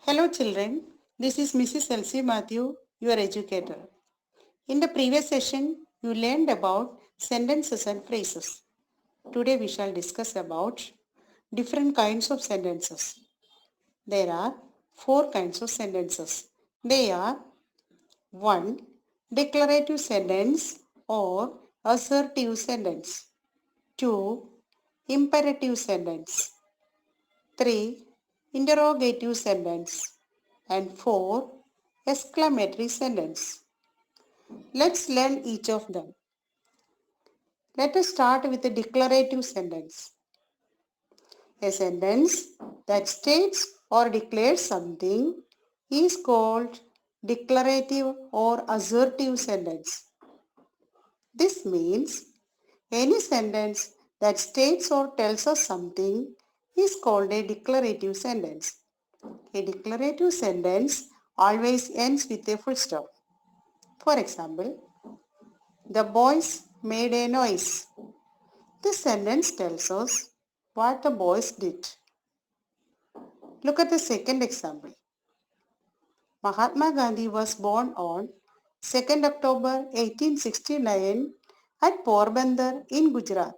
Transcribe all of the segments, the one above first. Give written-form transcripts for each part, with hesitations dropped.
Hello children, this is Mrs. Elsie Matthew, your educator. In the previous session, you learned about sentences and phrases. Today we shall discuss about different kinds of sentences. There are four kinds of sentences. They are 1. Declarative sentence or assertive sentence. 2. Imperative sentence. 3. Interrogative sentence. And 4. Exclamatory sentence. Let's learn each of them. Let us start with a declarative sentence. A sentence that states or declares something is called declarative or assertive sentence. This means any sentence that states or tells us something is called a declarative sentence. A declarative sentence always ends with a full stop. For example, the boys made a noise. This sentence tells us what the boys did. Look at the second example. Mahatma Gandhi was born on 2nd October 1869 at Porbandar in Gujarat.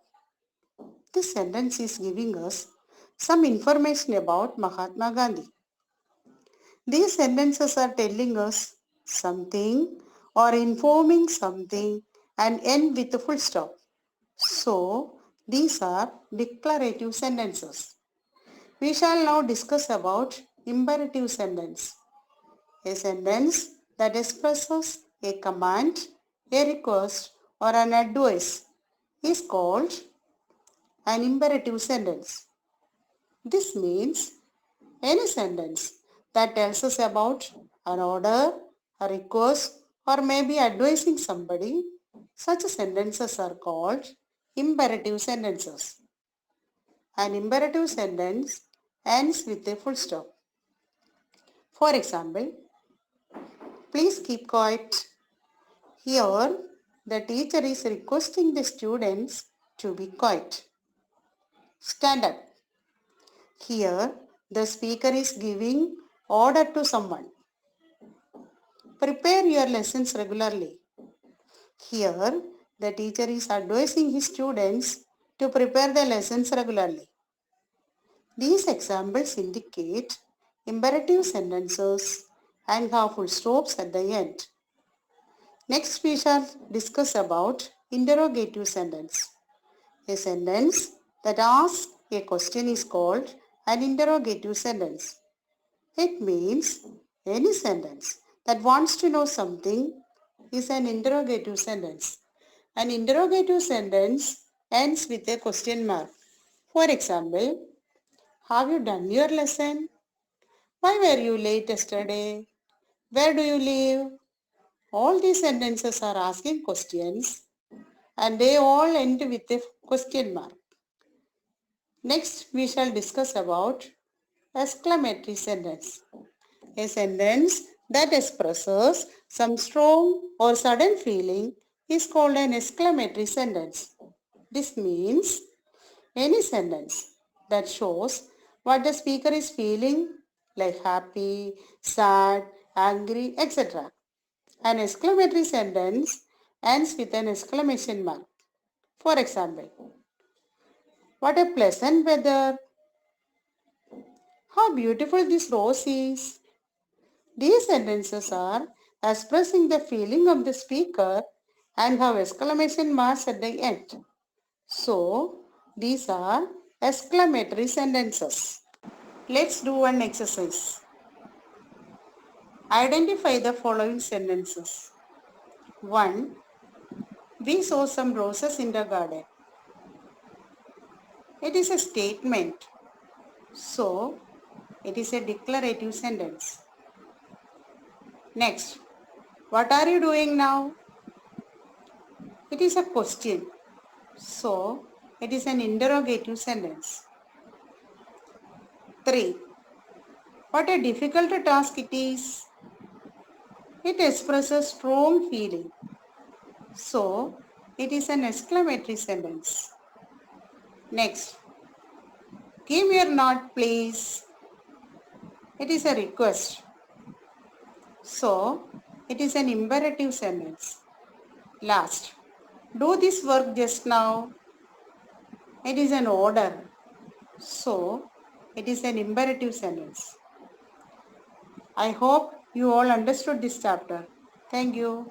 This sentence is giving us some information about Mahatma Gandhi. These sentences are telling us something or informing something and end with a full stop. So, these are declarative sentences. We shall now discuss about imperative sentence. A sentence that expresses a command, a request or an advice is called an imperative sentence. This means any sentence that tells us about an order, a request or maybe advising somebody, such sentences are called imperative sentences. An imperative sentence ends with a full stop. For example, please keep quiet. Here, the teacher is requesting the students to be quiet. Stand up. Here, the speaker is giving order to someone. Prepare your lessons regularly. Here, the teacher is advising his students to prepare their lessons regularly. These examples indicate imperative sentences and have full stops at the end. Next, we shall discuss about interrogative sentence. A sentence that asks a question is called an interrogative sentence. It means any sentence that wants to know something is an interrogative sentence. An interrogative sentence ends with a question mark. For example, have you done your lesson? Why were you late yesterday? Where do you live? All these sentences are asking questions and they all end with a question mark. Next, we shall discuss about exclamatory sentence. A sentence that expresses some strong or sudden feeling is called an exclamatory sentence. This means any sentence that shows what the speaker is feeling, like happy, sad, angry, etc. An exclamatory sentence ends with an exclamation mark. For example, what a pleasant weather! How beautiful this rose is! These sentences are expressing the feeling of the speaker and have exclamation marks at the end. So, these are exclamatory sentences. Let's do one exercise. Identify the following sentences. 1. We saw some roses in the garden. It is a statement. So, it is a declarative sentence. Next, what are you doing now? It is a question. So, it is an interrogative sentence. 3. What a difficult task it is. It expresses strong feeling. So, it is an exclamatory sentence. Next, give me your note please. It is a request. So, it is an imperative sentence. Last, do this work just now. It is an order. So, it is an imperative sentence. I hope you all understood this chapter. Thank you.